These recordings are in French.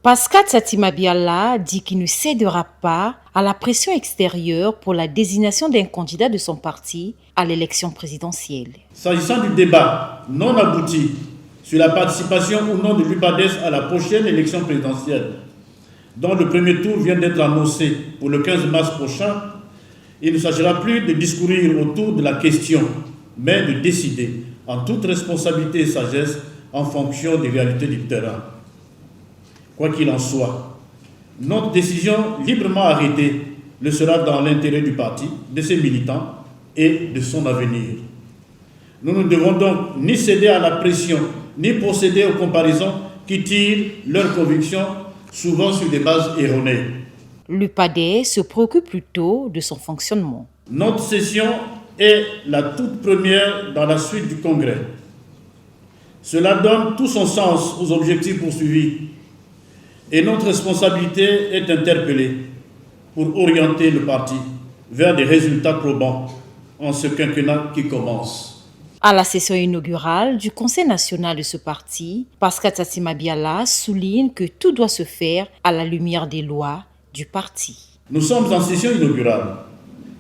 Pascal Satima Biala dit qu'il ne cédera pas à la pression extérieure pour la désignation d'un candidat de son parti à l'élection présidentielle. S'agissant du débat non abouti sur la participation ou non de l'UPADES à la prochaine élection présidentielle, dont le premier tour vient d'être annoncé pour le 15 mars prochain, il ne s'agira plus de discourir autour de la question, mais de décider en toute responsabilité et sagesse en fonction des réalités du terrain. Quoi qu'il en soit, notre décision librement arrêtée le sera dans l'intérêt du parti, de ses militants et de son avenir. Nous ne devons donc ni céder à la pression, ni procéder aux comparaisons qui tirent leurs convictions souvent sur des bases erronées. L'UPADES se préoccupe plutôt de son fonctionnement. Notre session est la toute première dans la suite du Congrès. Cela donne tout son sens aux objectifs poursuivis et notre responsabilité est interpellée pour orienter le parti vers des résultats probants en ce quinquennat qui commence. À la session inaugurale du Conseil national de ce parti, Pascal Satima Biala souligne que tout doit se faire à la lumière des lois du parti. Nous sommes en session inaugurale.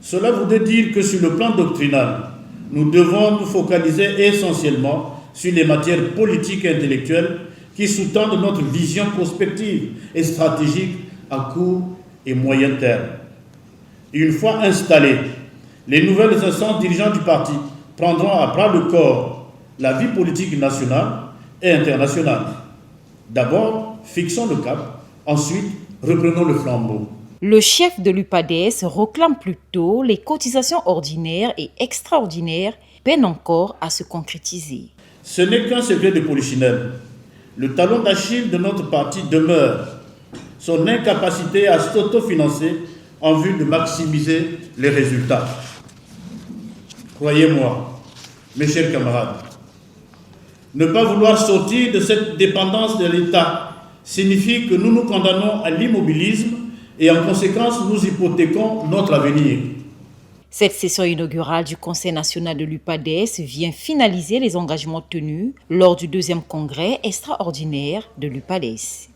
Cela voudrait dire que sur le plan doctrinal, nous devons nous focaliser essentiellement sur les matières politiques et intellectuelles qui sous-tendent notre vision prospective et stratégique à court et moyen terme. Une fois installées, les nouvelles instances dirigeantes du parti prendront à bras le corps la vie politique nationale et internationale. D'abord, fixons le cap, ensuite, reprenons le flambeau. Le chef de l'UPADES réclame plutôt les cotisations ordinaires et extraordinaires peinent encore à se concrétiser. Ce n'est qu'un secret de polichinelle. Le talon d'Achille de notre parti demeure son incapacité à s'autofinancer en vue de maximiser les résultats. Croyez-moi, mes chers camarades, ne pas vouloir sortir de cette dépendance de l'État signifie que nous nous condamnons à l'immobilisme et en conséquence nous hypothéquons notre avenir. Cette session inaugurale du Conseil national de l'UPADES vient finaliser les engagements tenus lors du 2e congrès extraordinaire de l'UPADES.